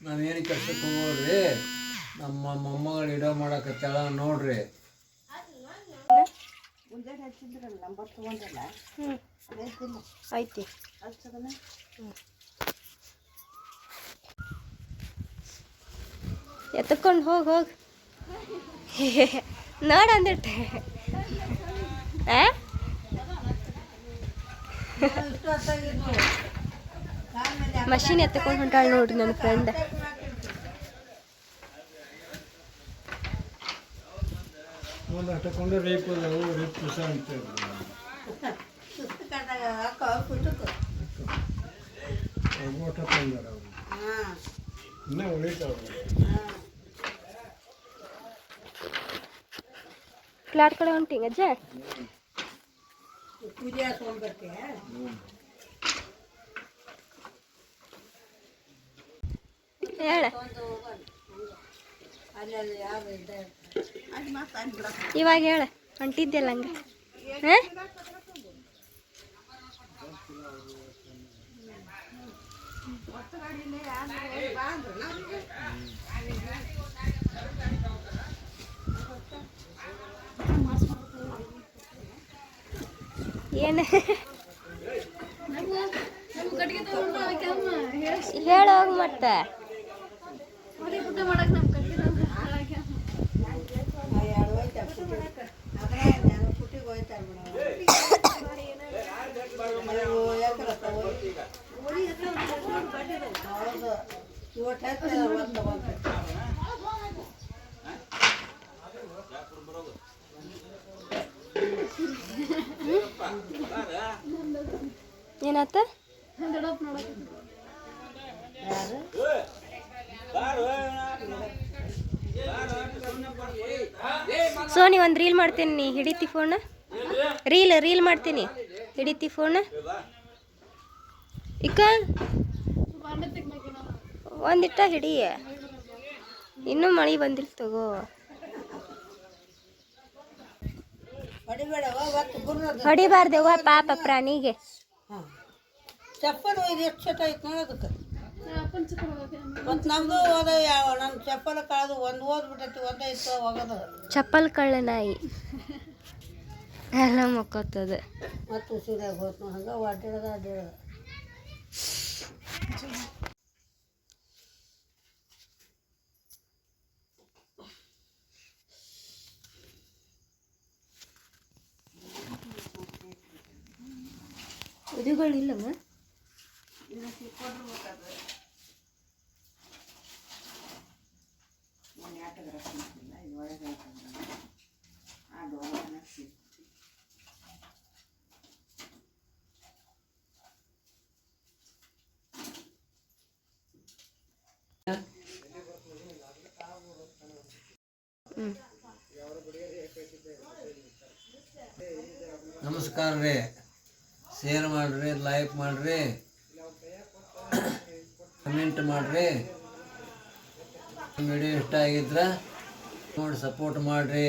ನಾವೇನು ಕೆಲ್ಸಕ್ಕೆ ಹೋಗೋಳ್ರಿ. ನಮ್ಮ ಮೊಮ್ಮಗಳು ಇಡೋ ಮಾಡಕತ್ತಾಳ ನೋಡ್ರಿ. ಐತಿ ಎತ್ತಕೊಂಡು ಹೋಗಿ ನೋಡ ಅಂದಿಟ್ಟೆ. ಮಷೀನ್ ಎತ್ತಕೊಂಡು ಹೊಂಟಾಳ ನೋಡ್ರಿ ನನ್ನ ಫ್ರೆಂಡ್. ತಗೊಂಡು ರೇಪ್ ಅಂತ ಫ್ಲಾಟ್ ಕಡೆ ಹೊಂಟಿಂಗ ಅಜ್ಜ. ಹೇಳ ಇವಾಗ ಹೇಳ ಹೊಂಟಿದ್ದೆಲ್ಲ ಹಂಗೆ. ಏನು ಹೇಳೋಗ ಮತ್ತೆ ಏನಾತ? ಸೋನಿ ಒಂದು ರೀಲ್ ಮಾಡ್ತೀನಿ, ನೀ ಹಿಡಿತಿ ಫೋನ್? ರೀಲ್ ಮಾಡ್ತೀನಿ, ಹಿಡಿತಿ ಫೋನ್? ಇಕ್ಕ ಒಂದಿಟ್ಟ ಹಿಡಿ, ಇನ್ನೂ ಮಳೆ ಬಂದಿಲ್ಲ ತಗೋ. ಹೊಡಿಬಾರ್ದವ್ವ ಪಾಪ ಪ್ರಾಣಿಗೆ. ಚಪ್ಪಲ್ ಎಷ್ಟು ಚಟ ಐತೆ ನೋಡೋದಕ್ಕೆ. ಮತ್ತು ನಮ್ಮದು ಹೋದ ನನ್ನ ಚಪ್ಪಲ್ ಕಳೆದು ಒಂದು ಓದ್ಬಿಟ್ಟೈತಿ, ಒಂದೈತು ಹೋಗೋದು. ಚಪ್ಪಲ್ ಕಳ್ಳ ನಾಯಿ ಎಲ್ಲ ಮಕ್ಕೋತದ. ಮತ್ತು ಉಸಿರಾಗ ಹೋಯ್ತು ಹಂಗೆ ಅಡ್ಡಾಡೋದು. ಇದುಗಳಿಲ್ಲಮ್ಮ. ನಮಸ್ಕಾರ ರೀ. ಶೇರ್ ಮಾಡಿರಿ, ಲೈಕ್ ಮಾಡಿರಿ, ಕಮೆಂಟ್ ಮಾಡಿರಿ. ವಿಡಿಯೋ ಇಷ್ಟ ಆಗಿದ್ರೆ ನೋಡಿ ಸಪೋರ್ಟ್ ಮಾಡಿರಿ.